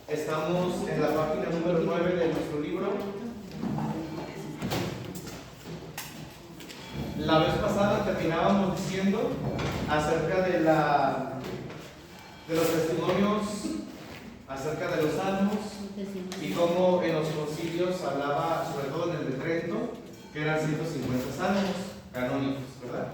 Estamos en la página número 9 de nuestro libro. La vez pasada terminábamos diciendo acerca de los testimonios, acerca de los salmos y cómo en los concilios hablaba, sobre todo en el de Trento, que eran 150 salmos canónicos, ¿verdad?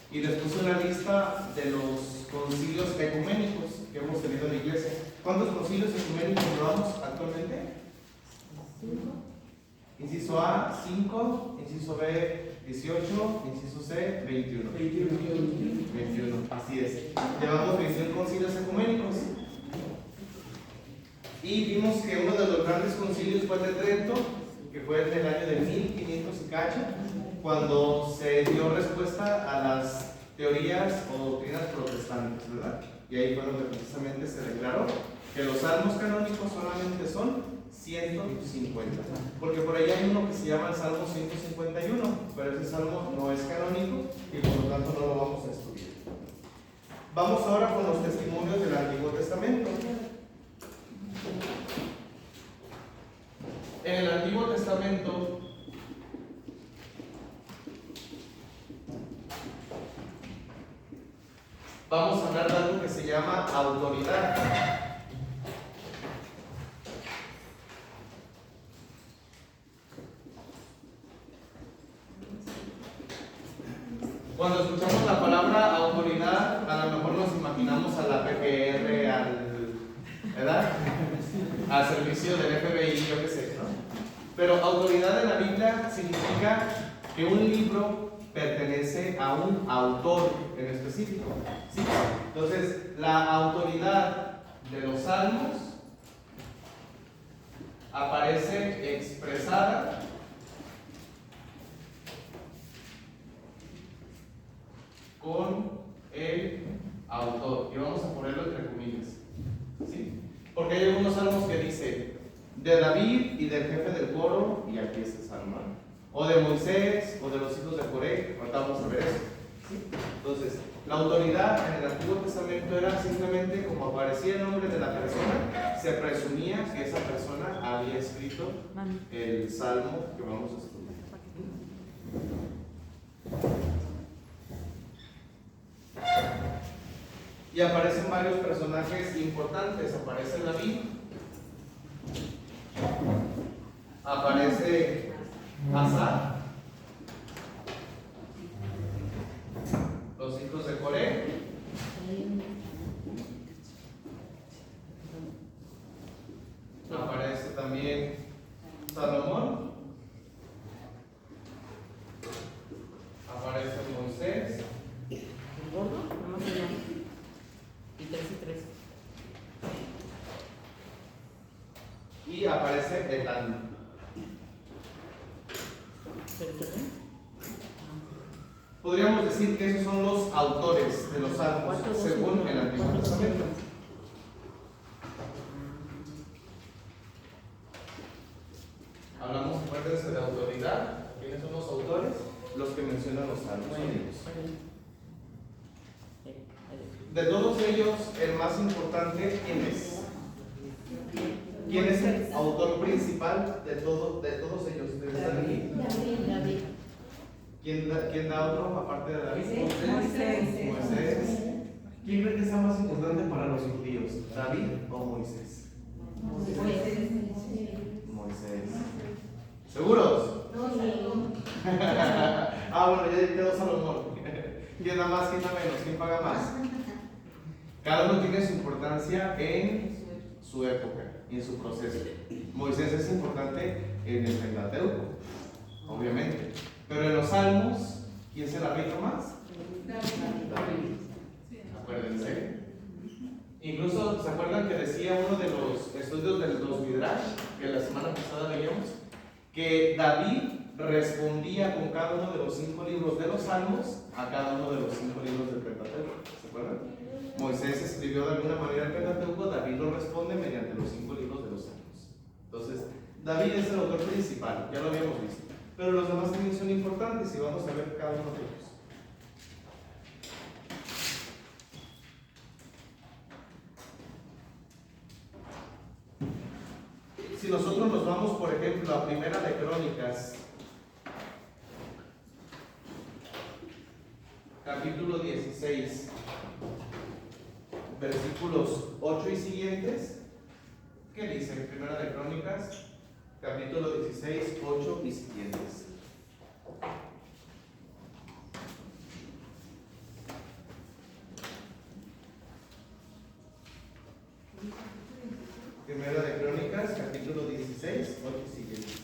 Y les puse una lista de los concilios ecuménicos que hemos tenido en la iglesia. ¿Cuántos concilios ecuménicos llevamos actualmente? 5. Inciso A, 5. Inciso B, 18. Inciso C, 21. 21, así es. Llevamos 21 concilios ecuménicos. Y vimos que uno de los grandes concilios fue el de Trento, que fue en el año de 1500 y cacho, cuando se dio respuesta a las teorías o doctrinas protestantes, ¿verdad? Y ahí fue donde precisamente se declaró que los salmos canónicos solamente son 150, porque por ahí hay uno que se llama el Salmo 151, pero ese salmo no es canónico y por lo tanto no lo vamos a estudiar. Vamos ahora con los testimonios del Antiguo Testamento. En el Antiguo Testamento vamos a hablar de algo que se llama autoridad. Cuando escuchamos la palabra autoridad, a lo mejor nos imaginamos a la PGR, ¿verdad? Al servicio del FBI, yo qué sé, ¿no? Pero autoridad en la Biblia significa que un libro pertenece a un autor en específico, ¿sí? Entonces, la autoridad de los salmos aparece expresada con el autor, y vamos a ponerlo entre comillas, ¿sí? Porque hay algunos salmos que dicen de David y del jefe del coro, y aquí está el salmo, o de Moisés, o de los hijos de Coré. Ahorita vamos a ver eso, ¿sí? Entonces, la autoridad en el Antiguo Testamento era simplemente como aparecía el nombre de la persona, se presumía que esa persona había escrito el salmo que vamos a estudiar. Y aparecen varios personajes importantes. Aparece David, aparece Asaf, los hijos de Coré, aparece también Salomón, aparece Moisés, El gordo, nada más allá. Y 3 y 3. y aparece Etán. ¿Pero está bien? Podríamos decir que esos son los autores de los salmos según el Antiguo Testamento. Hablamos, acuérdense, de autoridad. ¿Quiénes son los autores? Los que mencionan los salmos. De todos ellos, el más importante, ¿quién es? ¿Quién es el autor principal de todos ellos? David. ¿Quién da otro aparte de David? Moisés. ¿Quién cree que sea más importante para los judíos? ¿David o Moisés? Moisés. ¿Seguros? Bueno, ya quedó Salomón. ¿Quién da más? ¿Quién da menos? ¿Quién paga más? Cada uno tiene su importancia en su época y en su proceso. Moisés es importante en el Pentateuco, obviamente. Pero en los salmos, ¿quién se la rifa más? David. Acuérdense. Incluso, ¿se acuerdan que decía uno de los estudios de los Midrash, que la semana pasada veíamos, que David respondía con cada uno de los 5 libros de los salmos a cada uno de los 5 libros del Pentateuco? ¿Se acuerdan? Moisés escribió de alguna manera el Pentateuco, David lo responde mediante los 5 libros de los salmos. Entonces, David es el autor principal, ya lo habíamos visto. Pero los demás también son importantes y vamos a ver cada uno de ellos. Si nosotros nos vamos, por ejemplo, a Primera de Crónicas, capítulo 16, versículos 8 y siguientes, ¿qué dice Primera de Crónicas, capítulo 16, 8 y siguientes? Primera de Crónicas, capítulo 16, 8 y siguientes.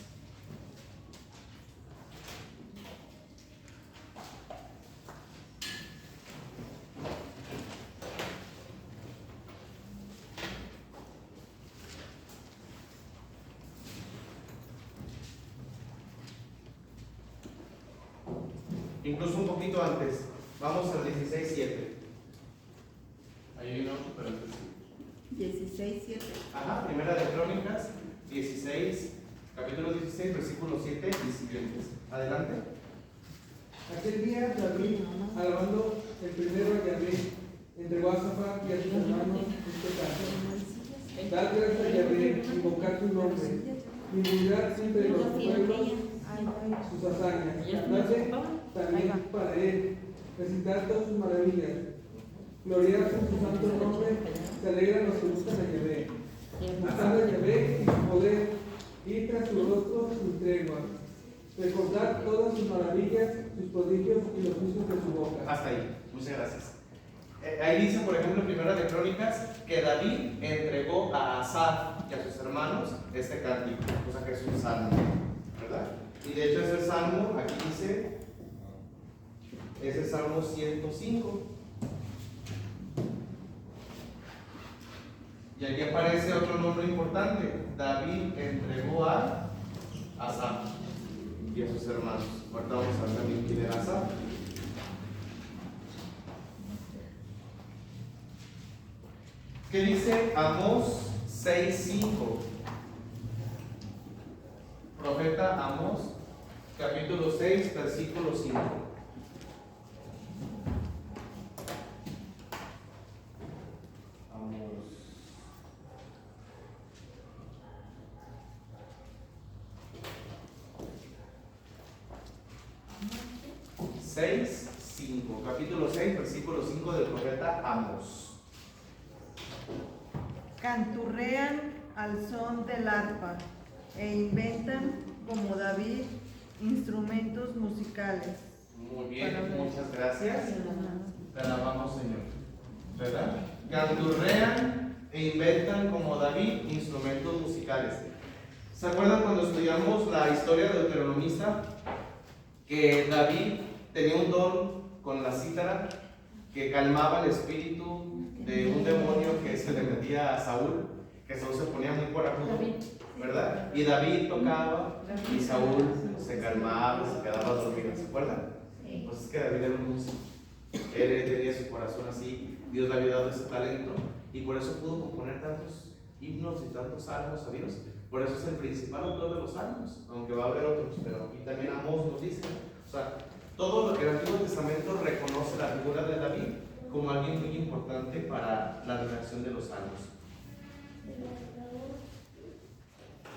Incluso un poquito antes. Vamos al 16, 7. Ahí hay un 8, pero antes sí. 16, 7. Ajá, Primera de Crónicas, 16, capítulo 16, versículos 7 y siguientes. Adelante. Aquel día David, alabando el primero a Yahvé, entregó a Zafat y a sus hermanos este canto. Dar gracias a Yahvé, invocar tu nombre, divulgar siempre los pueblos sus hazañas, darse también para él, recitar todas sus maravillas, gloriarse en su santo nombre, se alegran los que buscan a Yahvé, buscando a Yahvé y su poder, y tras su rostro su tregua, recordar todas sus maravillas, sus prodigios y los juicios de su boca. Hasta ahí, muchas gracias. Ahí dice, por ejemplo, en Primera de Crónicas, que David entregó a Asaf y a sus hermanos este cántico, o sea que es un salmo, ¿verdad? Y de hecho ese salmo, aquí dice, es el Salmo 105. Y aquí aparece otro nombre importante. David entregó a Asaf y a sus hermanos. Ahorita vamos a ver también quién era Asaf. ¿Qué dice Amós 6:5? Profeta Amós, capítulo 6, versículo 5. Amós 6:5, capítulo 6, versículo 5 del profeta Amós. Canturrean al son del arpa e inventan, como David, instrumentos musicales. Muy bien, muchas gracias. Te alabamos, Señor. ¿Verdad? Canturrean e inventan, como David, instrumentos musicales. ¿Se acuerdan cuando estudiamos la historia de Deuteronomista? Que David tenía un don con la cítara que calmaba el espíritu de un demonio que se le metía a Saúl, que Saúl se ponía muy corajudo, ¿verdad? Y David tocaba y Saúl se calmaba, se quedaba dormido, ¿se acuerdan? Pues es que David era un músico, él tenía su corazón así, Dios le había dado ese talento y por eso pudo componer tantos himnos y tantos salmos a Dios. Por eso es el principal autor de los salmos, aunque va a haber otros, pero aquí también Amós nos dice, o sea, todo lo que el Antiguo Testamento reconoce la figura de David como alguien muy importante para la redacción de los salmos.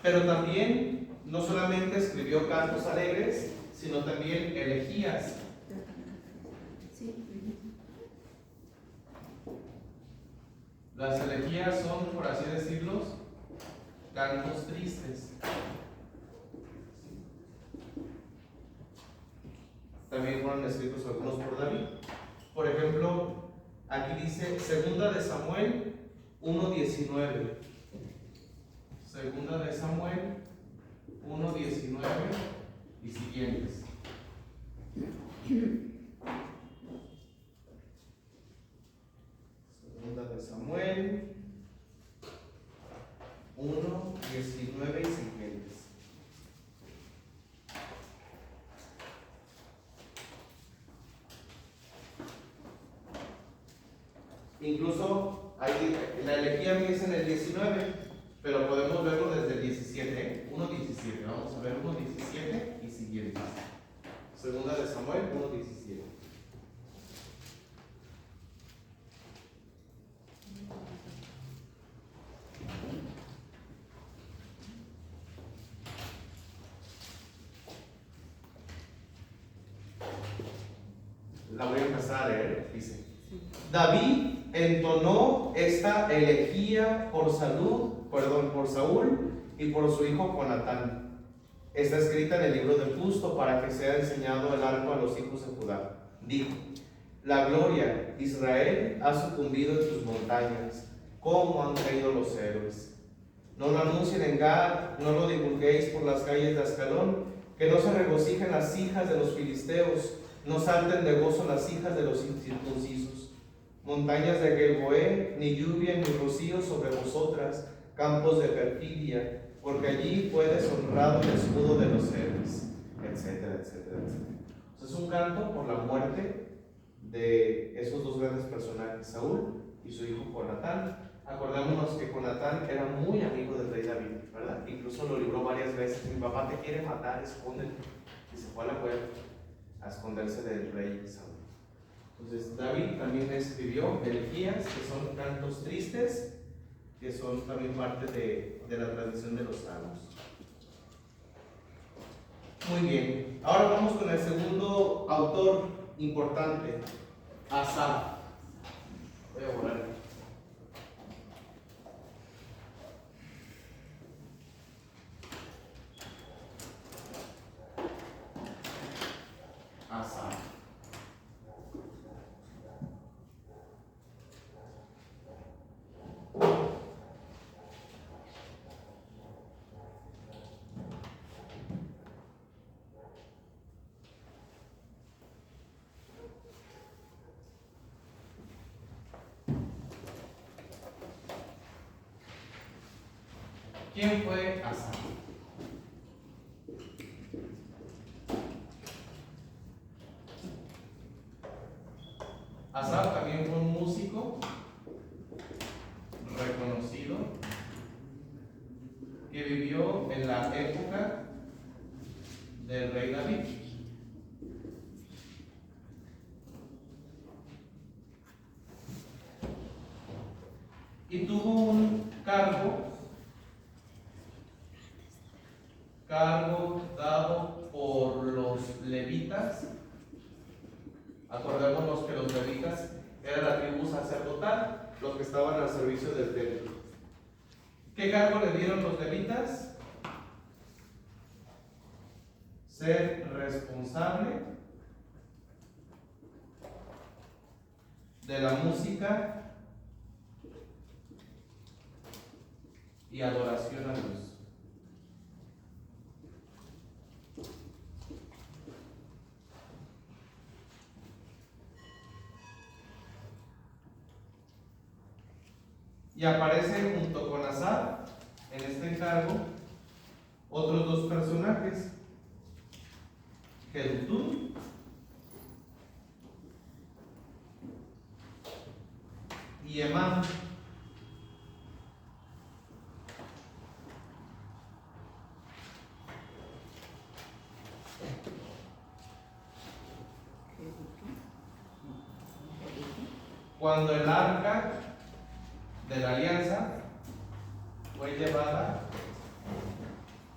Pero también, no solamente escribió cantos alegres, sino también elegías. Las elegías son, por así decirlo, cantos tristes. También fueron escritos algunos por David. Por ejemplo, aquí dice Segunda de Samuel 1:19. Segunda de Samuel 1:19 y siguientes. Segunda de Samuel 1:19 y siguientes. Incluso ahí, la elegía empieza en el 19, pero podemos verlo desde el 17, 1:17. Vamos a ver 1:17 y siguientes. Segunda de Samuel 1:17. La voy a empezar a leer. Dice: David entonó esta elegía por Saúl y por su hijo Jonatán. Está escrita en el libro del justo para que sea enseñado el arco a los hijos de Judá. Dijo: la gloria, Israel, ha sucumbido en tus montañas. ¿Cómo han caído los héroes? No lo anuncien en Gad, no lo divulguéis por las calles de Ascalón, que no se regocijen las hijas de los filisteos, no salten de gozo las hijas de los incircuncisos. Montañas de Gilboé, ni lluvia ni rocío sobre vosotras, campos de perfidia, porque allí fue deshonrado el escudo de los héroes, etcétera, etcétera, etcétera. Es un canto por la muerte de esos dos grandes personajes, Saúl y su hijo Jonatán. Acordémonos que Jonatán era muy amigo del rey David, ¿verdad? Incluso lo libró varias veces: mi papá te quiere matar, escóndete. Y se fue a la cueva a esconderse del rey Saúl. Entonces David también escribió elegías, que son cantos tristes, que son también parte de la tradición de los salmos. Muy bien, ahora vamos con el segundo autor importante, Asaf. Voy a borrar. Asaf. ¿Quién fue Asaf? Asaf también fue un músico reconocido que vivió en la época del rey David. Y tuvo un cargo dado por los levitas. Acordémonos que los levitas eran la tribu sacerdotal, los que estaban al servicio del templo. ¿Qué cargo le dieron los levitas? Ser responsable de la música y adoración a Dios. Y aparece junto con Asaf en este encargo otros dos personajes, Jedutún y Emán. Cuando el arca de la alianza fue llevada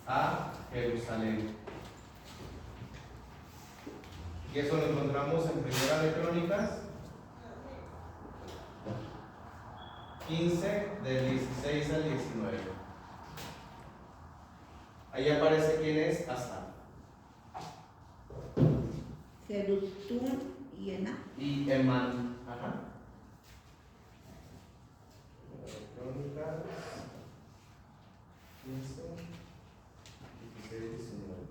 a Jerusalén. Y eso lo encontramos en Primera de Crónicas 15, del 16 al 19. Ahí aparece quién es Asaf. Jedutún y Emán. Y Emán. Ajá. Crónicas 15, 16, 19.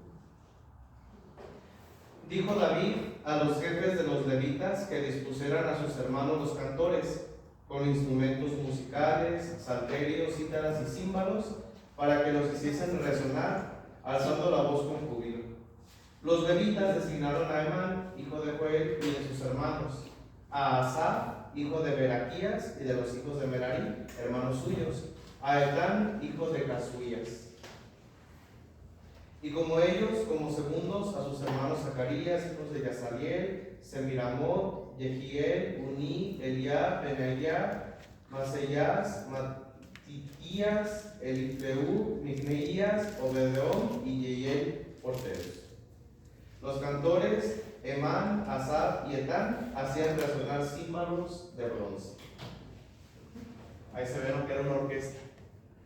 Dijo David a los jefes de los levitas que dispusieran a sus hermanos los cantores con instrumentos musicales, salterios, cítaras y címbalos, para que los hiciesen resonar, alzando la voz con júbilo. Los levitas designaron a Emán, hijo de Joel, y de sus hermanos, a Asaf, hijo de Beraquías, y de los hijos de Merari, hermanos suyos, a Etán, hijo de Casuías. Y como ellos, como segundos, a sus hermanos Zacarías, hijos de Yazaliel, Semiramot, Yehiel, Uní, Eliab, Benayá, Maseyas, Matitías, Elifeu, Migneías, Obedeón y Yeiel, porteros. Los cantores Emán, Asaf y Etán hacían resonar címbalos de bronce. Ahí se ve lo que era una orquesta.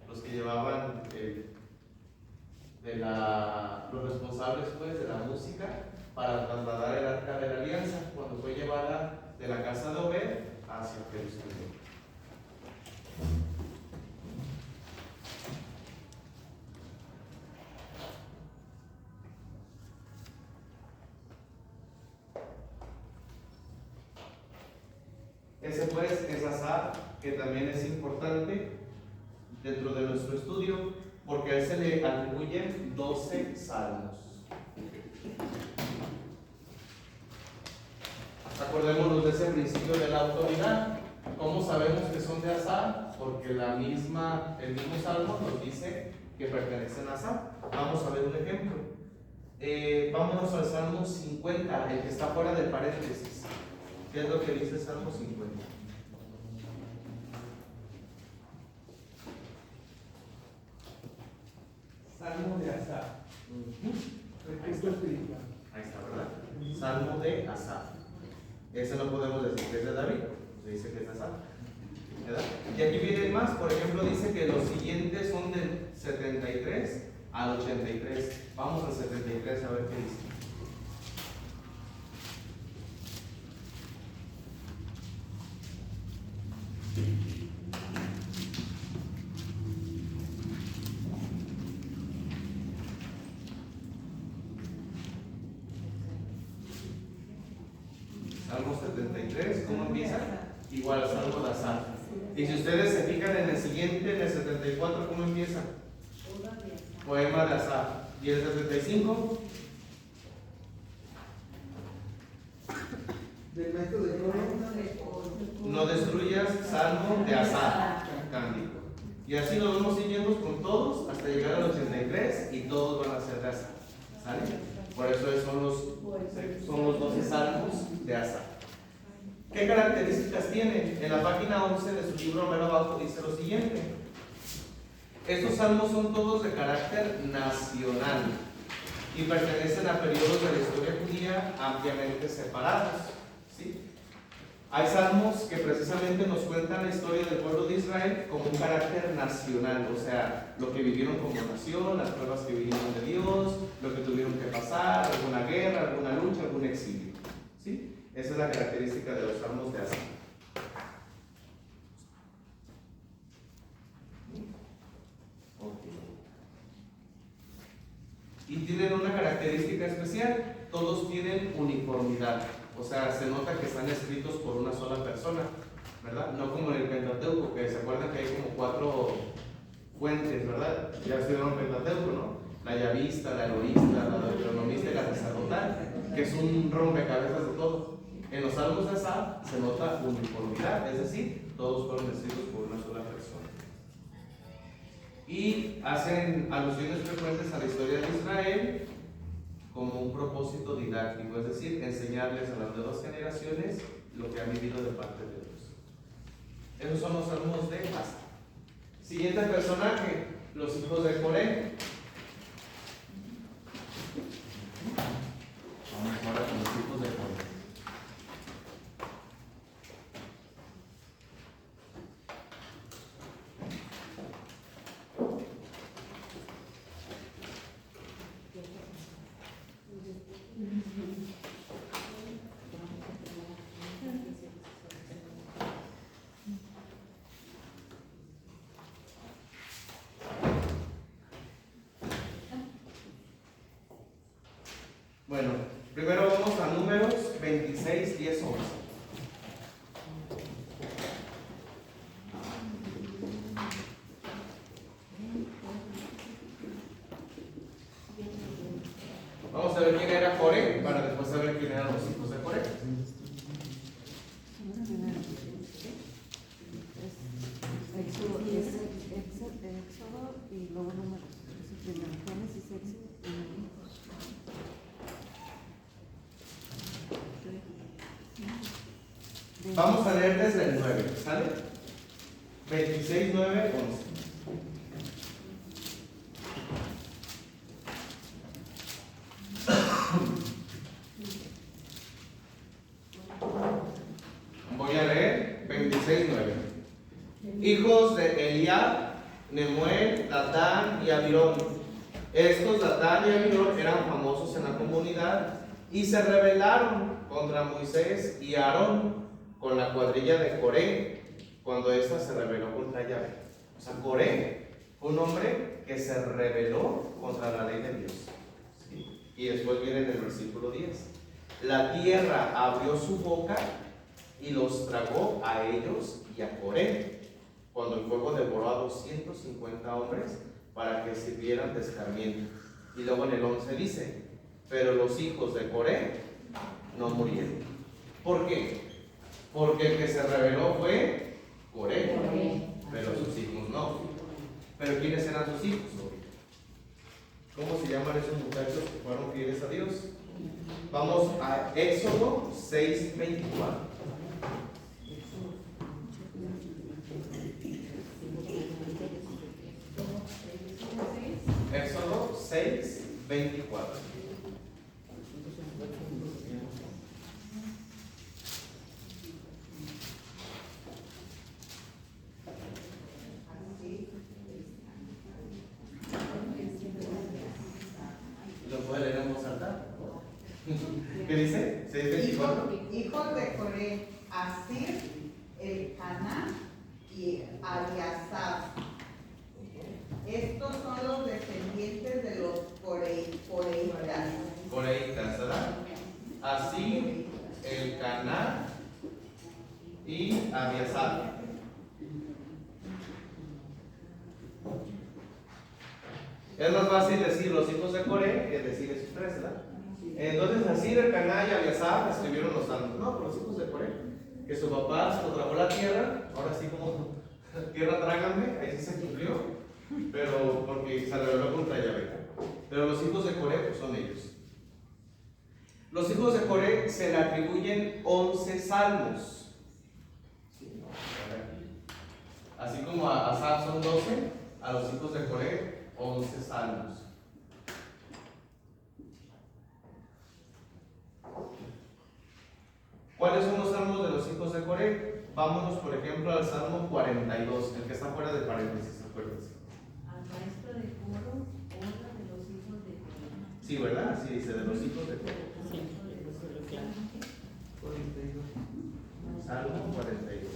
Los que llevaban los responsables pues, de la música para trasladar el arca de la alianza cuando fue llevada de la casa de Obed hacia Jerusalén. Ese pues es Asaf, que también es importante dentro de nuestro estudio, porque a él se le atribuyen 12 salmos. Acordémonos de ese principio de la autoridad. ¿Cómo sabemos que son de Asaf? Porque el mismo salmo nos dice que pertenecen a Asaf. Vamos a ver un ejemplo. Vámonos al Salmo 50, el que está fuera del paréntesis. ¿Qué es lo que dice el Salmo 50? Salmo de Asaf. Recurso espiritual. Ahí está, ¿verdad? Salmo de Asaf. Ese no podemos decir que es de David, se dice que es de Asaf, ¿verdad? Y aquí vienen más, por ejemplo, dice que los siguientes son del 73 al 83. Vamos al 73 a ver qué dice. Salmo 73, ¿cómo empieza? Igual al Salmo de Asaf. Y si ustedes se fijan en el siguiente, en el 74, ¿cómo empieza? Poema de Asaf. ¿Y el 75? Del maestro de coro. No destruyas, Salmo de Asaf, cántico. Y así lo vamos siguiendo con todos hasta llegar al 83 y todos van a ser de Asaf. ¿Sale? Por eso son los 12 salmos de Asaf. ¿Qué características tienen? En la página 11 de su libro mero abajo dice lo siguiente. Estos salmos son todos de carácter nacional y pertenecen a periodos de la historia judía ampliamente separados. ¿Sí? Hay salmos que precisamente nos cuentan la historia del pueblo de Israel como un carácter nacional, o sea, lo que vivieron como nación, las pruebas que vinieron de Dios, lo que tuvieron que pasar, alguna guerra, alguna lucha, algún exilio. ¿Sí? Esa es la característica de los salmos de Asaf. Y tienen una característica especial, todos tienen uniformidad, o sea, se nota que están escritos por una sola persona, ¿verdad? No como en el Pentateuco, que se acuerdan que hay como 4 fuentes, ¿verdad? Ya estudiaron Pentateuco, ¿no? La llavista, la eloísta, la deuteronomista y la sacerdotal, que es un rompecabezas de todo. En los salmos de Asaf se nota uniformidad, es decir, todos fueron escritos por una sola persona. Y hacen alusiones frecuentes a la historia de Israel como un propósito didáctico, es decir, enseñarles a las nuevas generaciones lo que han vivido de parte de Dios. Esos son los salmos de Asaf. Siguiente personaje, los hijos de Coré. Vamos ahora con los hijos de Coré. Bueno, primero vamos a números 26, 10, 11. Vamos a ver quién era Coré para después saber quién eran los hijos de Coré. Éxodo y luego números. Génesis, Éxodo y Vamos a leer desde el 9, ¿sale? 26, 9, 11. Hijos de Eliab, Nemuel, Datán y Abirón. Estos Datán y Abirón eran famosos en la comunidad y se rebelaron contra Moisés y Aarón con la cuadrilla de Coré cuando ésta se rebeló contra Yahvé. O sea, Coré fue un hombre que se rebeló contra la ley de Dios. ¿Sí? Y después viene en el versículo 10. La tierra abrió su boca y los tragó a ellos y a Coré, cuando el fuego devoró a 250 hombres para que sirvieran de escarmiento. Y luego en el 11 dice, pero los hijos de Coré no murieron. ¿Por qué? Porque el que se rebeló fue Coré, pero sus hijos no. ¿Pero quiénes eran sus hijos? ¿Cómo se llaman esos muchachos que fueron fieles a Dios? Vamos a Éxodo 6:24. Éxodo 6:24. ¿Lo puede leer en voz alta? ¿Qué dice? 6:24. Hijos de Coré, Asir, Elcaná y Abiasaf. Estos son los descendientes de los coreitas. Coreitas, ¿verdad? Así, Elcaná y Abiasaf. Es más fácil decir los hijos de Coré que decir esos tres, ¿verdad? Entonces, así Elcaná y Abiasaf escribieron los santos. No, pero los hijos de Coré, que su papá se lo tragó la tierra, ahora sí como tierra trágame, ahí sí se cumplió, pero porque se rebeló contra Yahvé. Pero los hijos de Coré pues, son ellos. Los hijos de Coré se le atribuyen 11 salmos. Así como a Asaf son 12, a los hijos de Coré 11 salmos. ¿Cuáles son los salmos de los hijos de Coré? Vámonos, por ejemplo, al Salmo 42, el que está fuera de paréntesis, acuérdense. Al maestro de coro, honra de los hijos de Coré. Sí, ¿verdad? Sí, dice de los hijos de Coré. Salmo 42.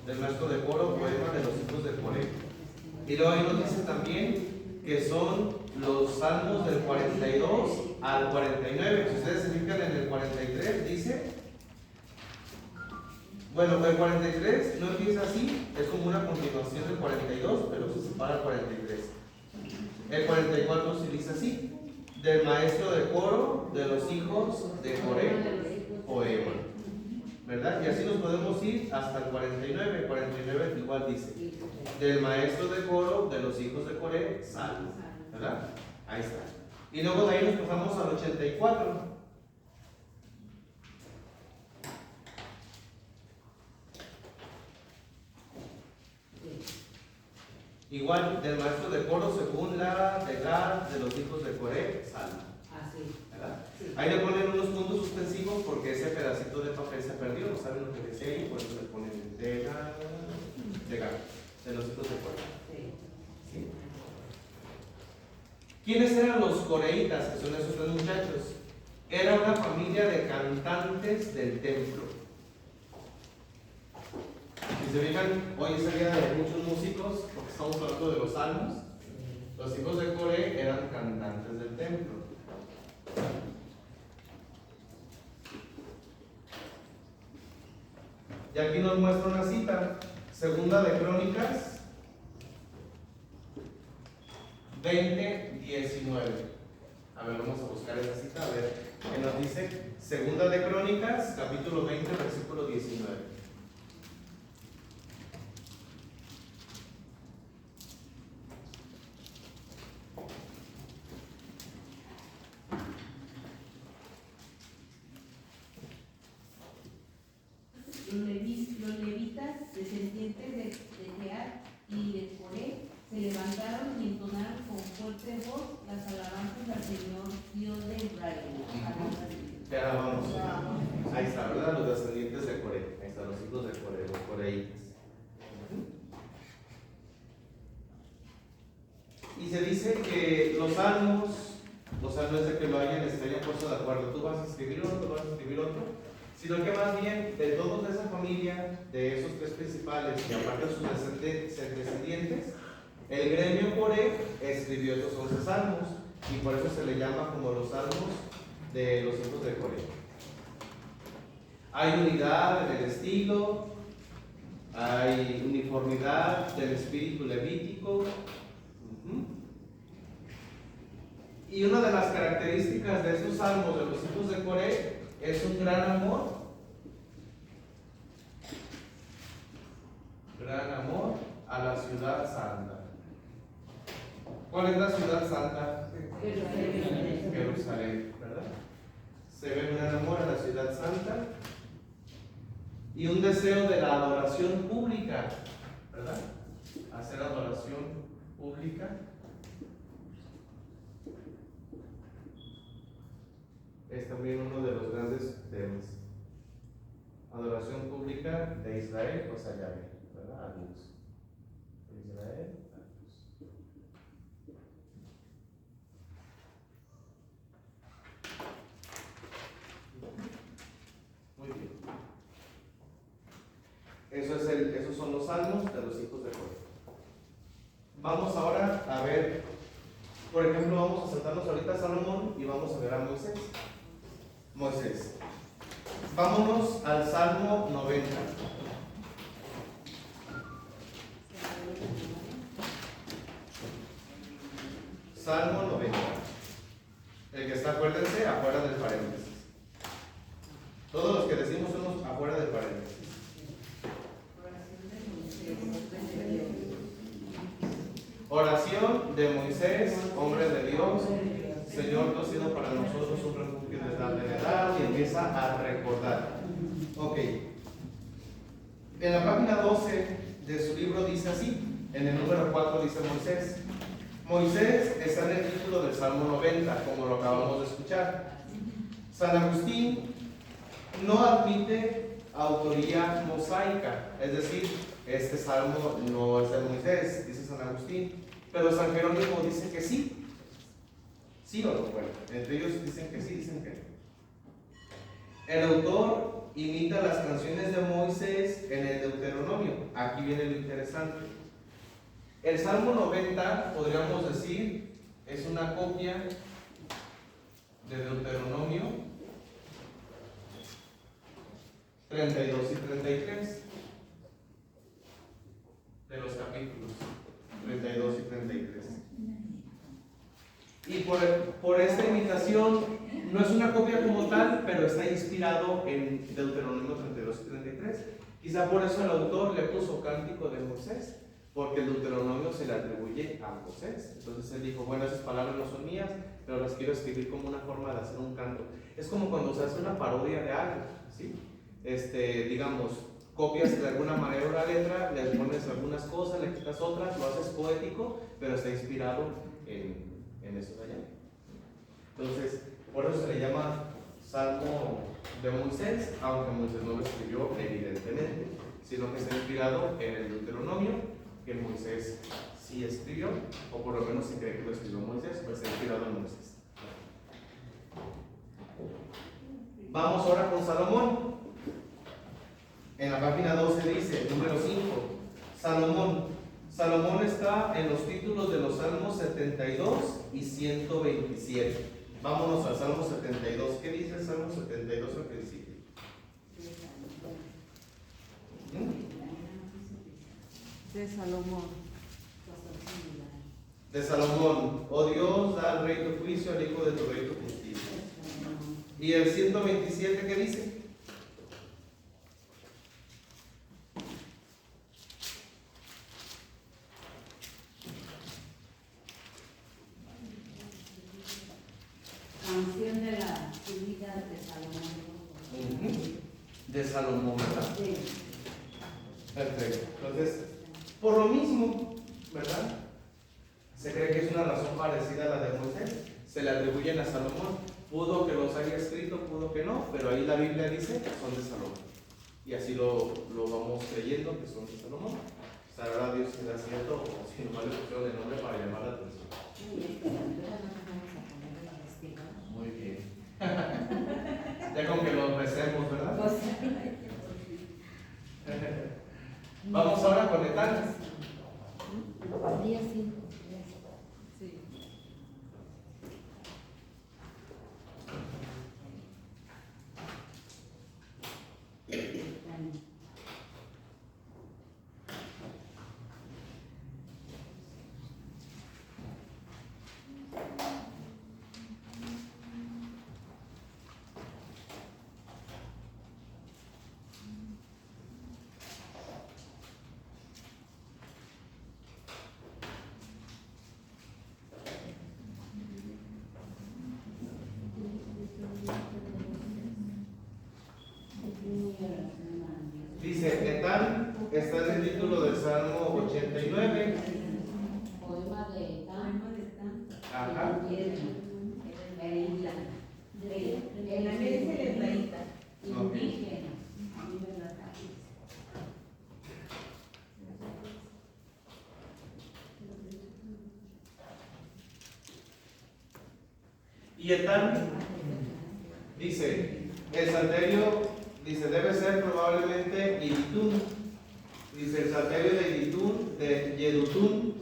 Del maestro de coro, poema de los hijos de Coré. Y luego ahí nos dice también que son los salmos del 42 al 49. Si ustedes se fijan en el 43, dice, bueno, el 43 no empieza así, es como una continuación del 42, pero se separa el 43. El 44 se dice así, del maestro de coro de los hijos de Coré, poema. ¿Verdad? Y así nos podemos ir hasta el 49. El 49 igual dice, del maestro de coro de los hijos de Coré, salmo. ¿Verdad? Ahí está. Y luego de ahí nos pasamos al 84. Igual, del maestro de coro según la de Gad de los hijos de Coré, salmo. ¿Verdad? Ahí le ponen unos puntos suspensivos porque ese pedacito de papel se perdió, no saben lo que decía ahí, por eso le ponen de Gad, de los hijos de Coré. ¿Sí? ¿Quiénes eran los coreitas, que son esos tres muchachos? Era una familia de cantantes del templo. Si se fijan, hoy es el día de muchos músicos, porque estamos hablando de los salmos. Los hijos de Coré eran cantantes del templo. Y aquí nos muestra una cita, Segunda de Crónicas 20:19. A ver, vamos a buscar esa cita, a ver qué nos dice. Segunda de Crónicas, capítulo 20, versículo 19. Los levitas, descendientes de dice que los salmos, o sea, no es de que lo hayan puesto de acuerdo, tú vas a escribir otro, tú vas a escribir otro, sino que más bien de todos de esa familia, de esos tres principales, y aparte de sus descendientes, el gremio Coré escribió esos 11 salmos, y por eso se le llama como los salmos de los hijos de Coré. Hay unidad en el estilo, hay uniformidad del espíritu levítico. Y una de las características de esos salmos de los hijos de Coré es un gran amor a la ciudad santa. ¿Cuál es la ciudad santa? Jerusalén, ¿verdad? Se ve un gran amor a la ciudad santa y un deseo de la adoración pública, ¿verdad? Hacer adoración pública. Es también uno de los grandes temas. Adoración pública de Israel, pues a Yahvé, ¿verdad? A Dios. De Israel a Dios. Muy bien. Esos son los salmos de los hijos de Coré. Vamos ahora a ver, por ejemplo, vamos a saltarnos ahorita a Salomón y vamos a ver a Moisés. Vámonos al Salmo 90. Salmo 90. El que está, acuérdense, afuera del paréntesis. Todos los que decimos somos afuera del paréntesis. Oración de Moisés, hombre de Dios. Señor, tú has sido para nosotros un refugio de edad en edad, y empieza a recordar. Ok. En la página 12 de su libro dice así, en el número 4 dice Moisés. Moisés está en el título del Salmo 90, como lo acabamos de escuchar. San Agustín no admite autoría mosaica, es decir, este salmo no es de Moisés, dice San Agustín, pero San Jerónimo dice que sí. Sí o no, bueno, entre ellos dicen que sí, dicen que no. El autor imita las canciones de Moisés en el Deuteronomio. Aquí viene lo interesante. El Salmo 90, podríamos decir, es una copia de Deuteronomio 32 y 33, de los capítulos 32 y 33. Y por esta imitación, no es una copia como tal, pero está inspirado en Deuteronomio 32 y 33. Quizá por eso el autor le puso Cántico de Moisés, porque el Deuteronomio se le atribuye a Moisés. Entonces él dijo, bueno, esas palabras no son mías, pero las quiero escribir como una forma de hacer un canto. Es como cuando se hace una parodia de algo, ¿sí? Digamos, copias de alguna manera una letra, le pones algunas cosas, le quitas otras, lo haces poético, pero está inspirado en eso de allá. Entonces, por eso se le llama Salmo de Moisés, aunque Moisés no lo escribió evidentemente, sino que está inspirado en el Deuteronomio, que Moisés sí escribió, o por lo menos se cree que lo escribió Moisés, pues está inspirado en Moisés. Vamos ahora con Salomón. En la página 12 dice, número 5, Salomón está en los títulos de los Salmos 72 y 127. Vámonos al Salmo 72. ¿Qué dice el Salmo 72 al principio? De Salomón. De Salomón, oh Dios, da al rey tu juicio, al hijo de tu rey tu justicia. ¿Y el 127 qué dice? Canción de la subida de Salomón. De Salomón, ¿verdad? Sí. Perfecto. Entonces, por lo mismo, ¿verdad? Se cree que es una razón parecida a la de Moisés. Se le atribuyen a Salomón. Pudo que los haya escrito, pudo que no, pero ahí la Biblia dice que son de Salomón. Y así lo vamos creyendo que son de Salomón. Sabrá Dios si era cierto o si nomás le pusieron el nombre para llamar la atención. Día 5. Sí. Dice, Etán está en el título del Salmo 89. Poema de Tan. Ajá. En la mesa y en la isla. Indígena. Y Etán dice, el salterio, dice, debe ser probablemente Iditún. Dice, el salterio de Yedutún,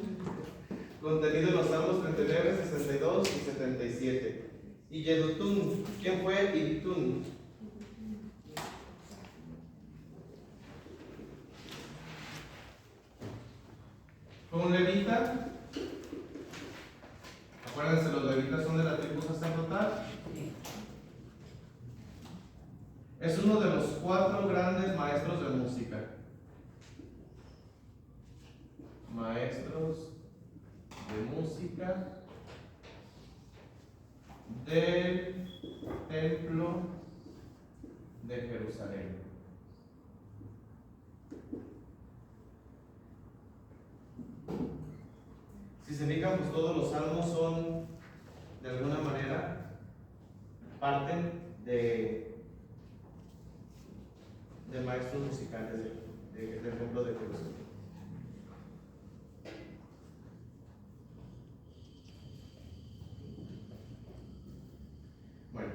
contenido en los Salmos 39, 62 y 77. Y Yedutún, ¿quién fue Iditún? Fue un levita. Acuérdense, los levitas son de la tribu sacerdotal. Es uno de los 4 grandes maestros de música. Maestros de música del templo de Jerusalén. Si se fijan, pues todos los salmos son, de alguna manera, parten de maestros musicales del templo de Jerusalén. Bueno,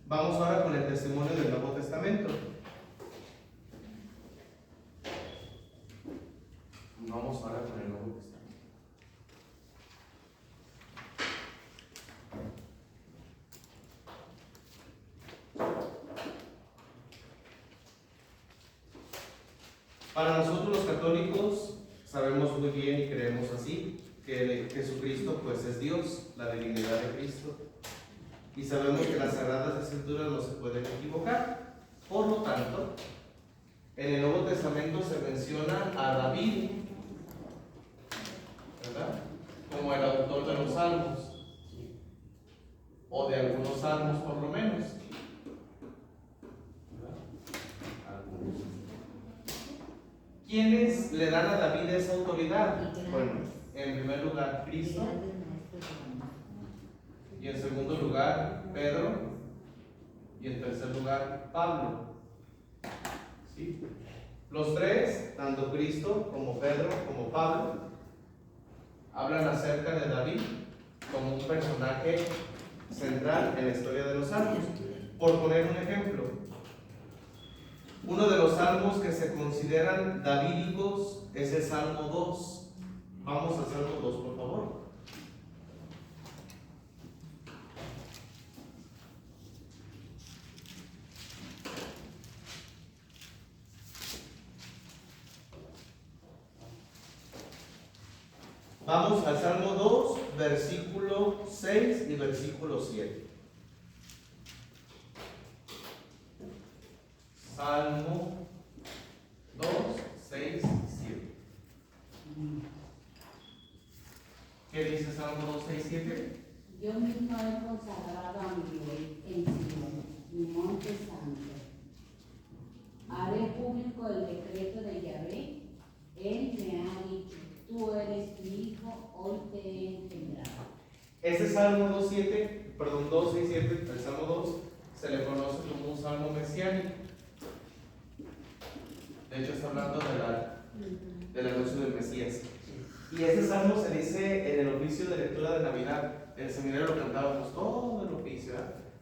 vamos ahora con el testimonio del Nuevo Testamento. Vamos ahora con el Nuevo Testamento. Para nosotros los católicos sabemos muy bien y creemos así que Jesucristo pues es Dios, la divinidad de Cristo, y sabemos que las Sagradas Escrituras no se pueden equivocar. Por lo tanto, en el Nuevo Testamento se menciona a David, ¿verdad?, como el autor de los salmos, o de algunos salmos por lo menos. Algunos. ¿Quiénes le dan a David esa autoridad? Bueno, en primer lugar, Cristo. Y en segundo lugar, Pedro. Y en tercer lugar, Pablo. ¿Sí? Los tres, tanto Cristo como Pedro como Pablo, hablan acerca de David como un personaje central en la historia de los salmos. Por poner un ejemplo, uno de los salmos que se consideran davídicos es el Salmo 2. Vamos al Salmo 2, por favor. Vamos al Salmo 2, versículo 6 y versículo 7. Salmo 2, 6 y 7. ¿Qué dice Salmo 2, 6 y 7? Yo mismo he consagrado a mi rey en Sion, mi monte santo. Haré público el decreto de Yahvé. Él me ha dicho, tú eres mi hijo, hoy te he engendrado. Ese Salmo 2, 6, 7, el Salmo 2, se le conoce como un salmo mesiánico. De hecho, está hablando del anuncio del Mesías. Y ese salmo se dice en el oficio de lectura de Navidad. En el seminario lo cantábamos todo el oficio,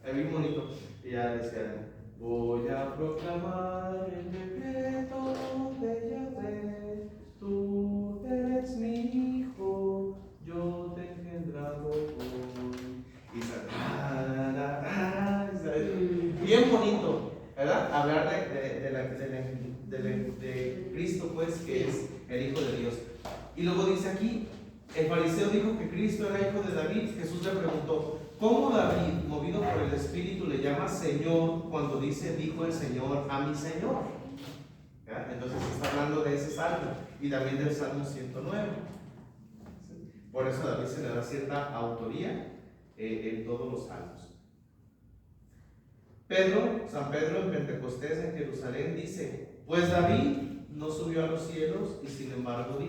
es muy bonito. Y ya decían: voy a proclamar el decreto de Yahvé, tú eres mi bien bonito, ¿verdad? Hablar de Cristo, pues, que es el Hijo de Dios. Y luego dice aquí, el fariseo dijo que Cristo era hijo de David. Jesús le preguntó, ¿cómo David, movido por el Espíritu, le llama Señor cuando dice, dijo el Señor a mi Señor? ¿Ya? Entonces está hablando de ese salmo y también del Salmo 109. Por eso a David se le da cierta autoría en todos los salmos. San Pedro en Pentecostés en Jerusalén dice, pues David no subió a los cielos y sin embargo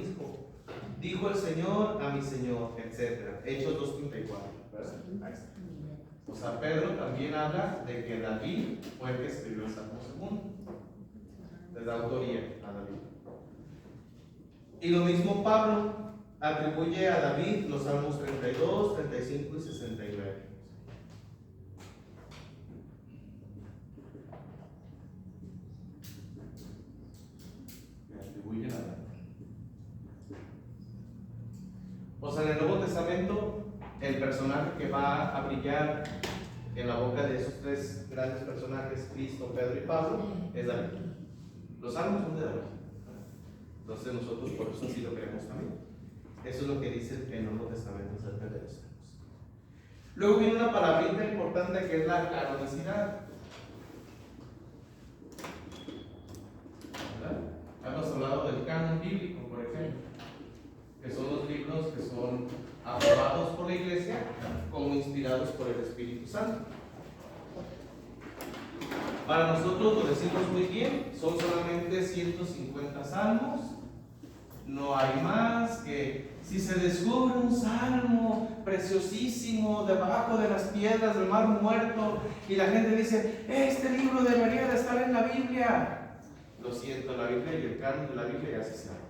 dijo el Señor a mi Señor, etc. Hechos 2:34. Ahí está. O sea, Pedro también habla de que David fue el que escribió el Salmo segundo. Le da autoría a David. Y lo mismo Pablo atribuye a David los Salmos 32, 35 y 69. O sea, en el Nuevo Testamento, el personaje que va a brillar en la boca de esos tres grandes personajes, Cristo, Pedro y Pablo, es David. Los salmos son de David. Entonces nosotros por eso sí lo creemos también. Eso es lo que dice el Nuevo Testamento acerca de los salmos. Luego viene una palabrita importante que es la canonicidad. ¿Verdad? Hemos hablado del canon bíblico, por ejemplo, que son los libros que son aprobados por la Iglesia como inspirados por el Espíritu Santo. Para nosotros lo decimos muy bien, son solamente 150 salmos, no hay más. Que si se descubre un salmo preciosísimo debajo de las piedras del Mar Muerto y la gente dice, este libro debería de estar en la Biblia, lo siento, la Biblia y el canon de la Biblia ya se sabe.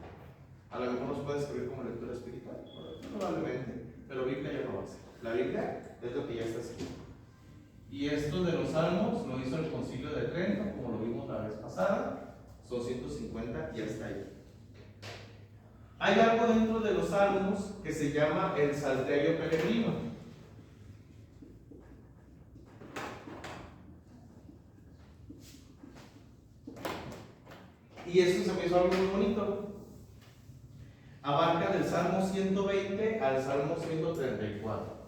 A lo mejor nos puede escribir como lectura espiritual, probablemente, pero Biblia ya no va a ser. La Biblia es lo que ya está escrito. Y esto de los salmos lo hizo el Concilio de Trento, como lo vimos la vez pasada, son 150 y hasta ahí. Hay algo dentro de los salmos que se llama el salterio peregrino. Y eso se me hizo algo muy bonito. Abarca del Salmo 120 al Salmo 134.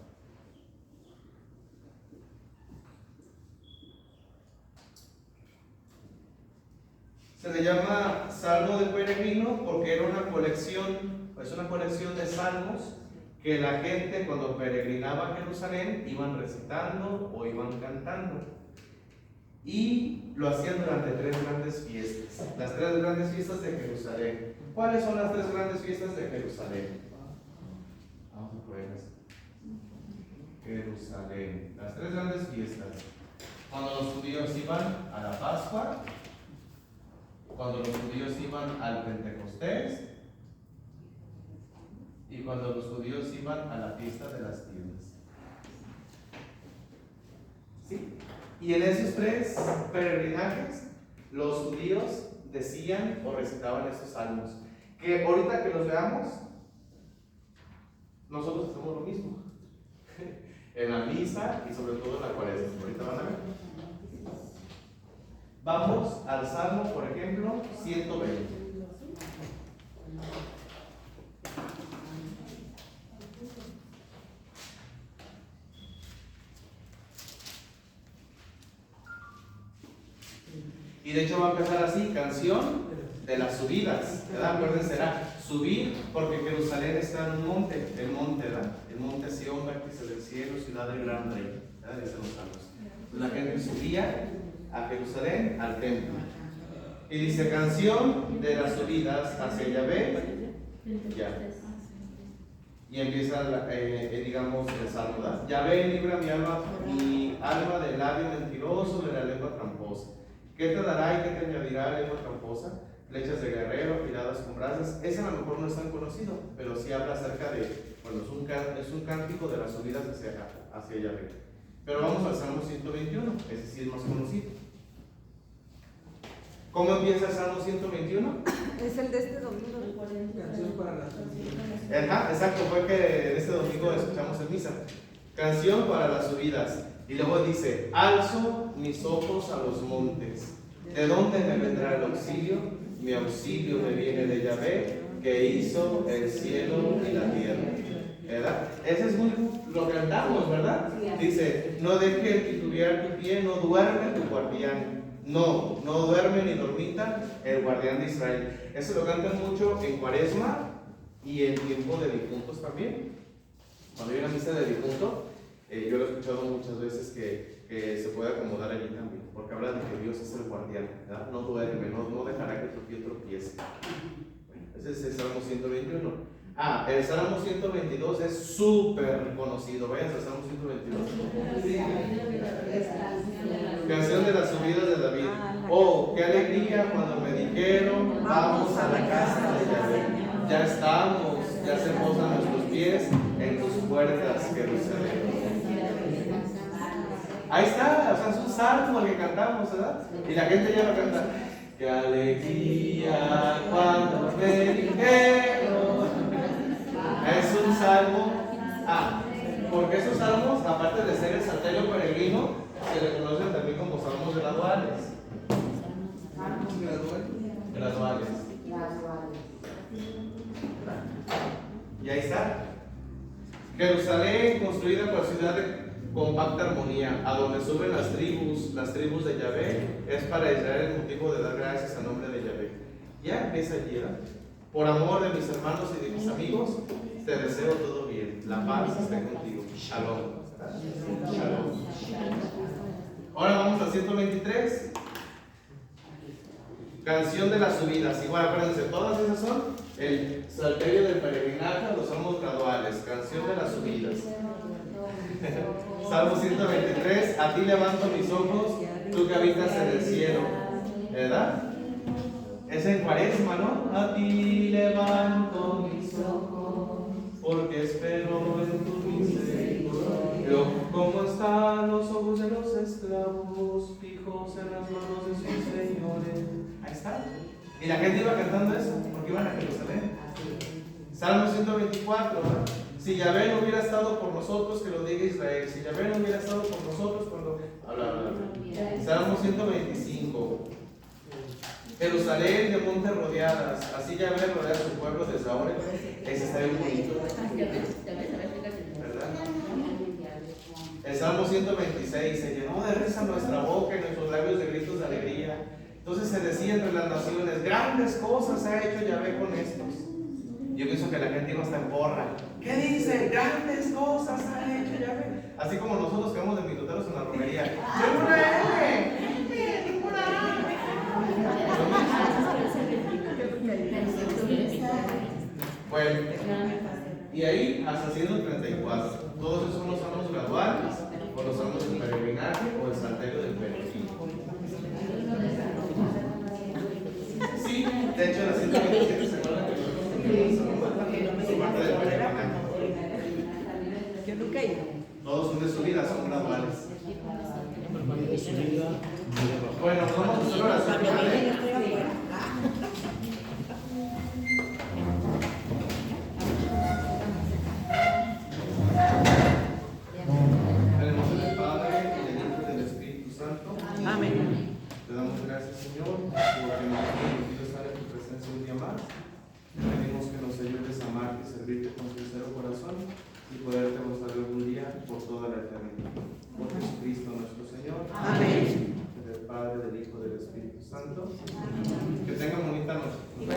Se le llama Salmo del Peregrino porque era una colección, es una colección de salmos que la gente cuando peregrinaba a Jerusalén iban recitando o iban cantando. Y lo hacían durante 3 grandes fiestas, las 3 grandes fiestas de Jerusalén. ¿Cuáles son las 3 grandes fiestas de Jerusalén? Vamos a ponerlas. Jerusalén, las 3 grandes fiestas. Cuando los judíos iban a la Pascua, cuando los judíos iban al Pentecostés y cuando los judíos iban a la fiesta de las tiendas. ¿Sí? Y en esos 3 peregrinajes, los judíos decían o recitaban esos salmos. Que ahorita que los veamos, nosotros hacemos lo mismo. En la misa y sobre todo en la cuaresma. Ahorita van a ver. Vamos al Salmo, por ejemplo, 120. Y de hecho va a empezar así, canción de las subidas, ¿verdad? Acuérdense, será subir porque Jerusalén está en un monte, el monte, ¿verdad? El monte Sión, vértice del cielo, ciudad del gran rey, ¿verdad? Dicen los salmos. La gente subía a Jerusalén, al templo. Y dice, canción de las subidas hacia Yahvé, ya. Y empieza, digamos, el salmo, ¿verdad? Yahvé, libra mi alma del labio mentiroso, de la lengua tramposa. ¿Qué te dará y qué te añadirá lengua tramposa? Flechas de guerrero, afiladas con brasas. Ese a lo mejor no es tan conocido, pero sí habla acerca de, bueno, es un cántico de las subidas hacia Yahvé. Pero vamos al Salmo 121, ese sí es más conocido. ¿Cómo empieza el Salmo 121? Es el de este domingo. Canción para las subidas. Ajá, exacto, fue que este domingo escuchamos en misa. Canción para las subidas. Y luego dice, alzo mis ojos a los montes. ¿De dónde me vendrá el auxilio? Mi auxilio me viene de Yahvé, que hizo el cielo y la tierra. ¿Verdad? Ese es lo que cantamos, ¿verdad? Dice, no deje titubear tu pie, no duerme tu guardián. No duerme ni dormita el guardián de Israel. Eso lo cantan mucho en Cuaresma y en tiempo de difuntos también. Cuando hay una misa de difunto, yo lo he escuchado muchas veces que se puede acomodar allí también, porque habla de que Dios es el guardián, ¿verdad? No duerme, no dejará que tu pie tropiece. Bueno, ese es el Salmo 121. El Salmo 122 es súper conocido. Vayan al Salmo 122. Canción de las subidas de David. Oh, qué alegría cuando me dijeron, vamos a la casa de Yahvé. Ya estamos, ya se posan nuestros pies en tus puertas, Jerusalén. Ahí está, o sea, es un salmo el que cantamos, ¿verdad? Y la gente ya lo canta. Qué alegría cuando me dijeron. Es un salmo. Porque esos salmos, aparte de ser el salterio peregrino, se le conocen también como salmos graduales. Graduales. Y ahí está. Jerusalén, construida por ciudad de compacta armonía, a donde suben las tribus de Yahvé, es para Israel el motivo de dar gracias al nombre de Yahvé. Ya empieza allí, ¿verdad? Por amor de mis hermanos y de mis amigos, te deseo todo bien. La paz esté contigo. Shalom. Shalom. Ahora vamos al 123. Canción de las subidas. Igual, acuérdense, todas esas son el salterio del peregrinaje, los salmos graduales. Canción de las subidas. Salmo 123. A ti levanto mis ojos, tú que habitas en el cielo. ¿Verdad? Es en Cuaresma, ¿no? A ti levanto mis ojos, porque espero en tu misericordia. ¿Cómo están los ojos de los esclavos, fijos en las manos de sus señores? Ahí está. Y la gente iba cantando eso, porque iban a Jerusalén. Salmo 124, ¿verdad? Si Yahvé no hubiera estado por nosotros, que lo diga Israel. Si Yahvé no hubiera estado por nosotros, cuando... Salmo 125. Jerusalén de montes rodeadas, así Yahvé rodea a su pueblo desde ahora. Ese está bien bonito, ¿verdad? El Salmo 126, se llenó de risa nuestra boca y nuestros labios de gritos de alegría. Entonces se decía entre las naciones, grandes cosas ha hecho Yahvé con estos. Yo pienso que la gente iba hasta en porra. ¿Qué dice? Grandes cosas ha hecho Yahvé. Así como nosotros que vamos de mitoteros en la romería. ¡Ninguna M! ¡Ninguna A! Bueno, y ahí hasta 134. Todos esos son los salmos graduales, o los salmos del peregrinaje, o el salterio del peregrino. Sí, de hecho, la 127 se acuerdan que parte del peregrinaje. Todos son de subida, son graduales. Bueno, vamos a hacer oración final. En el nombre del Padre, del Hijo y del Espíritu Santo. Amén. Te damos gracias, Señor, porque nos has permitido estar en tu presencia un día más. Te pedimos que nos ayudes a amarte y servirte con sincero corazón y poderte gozar algún día por toda la eternidad. Por Jesucristo nuestro Señor. Amén. Del Padre, del Hijo y del Espíritu Santo. Que tengan bonita noche.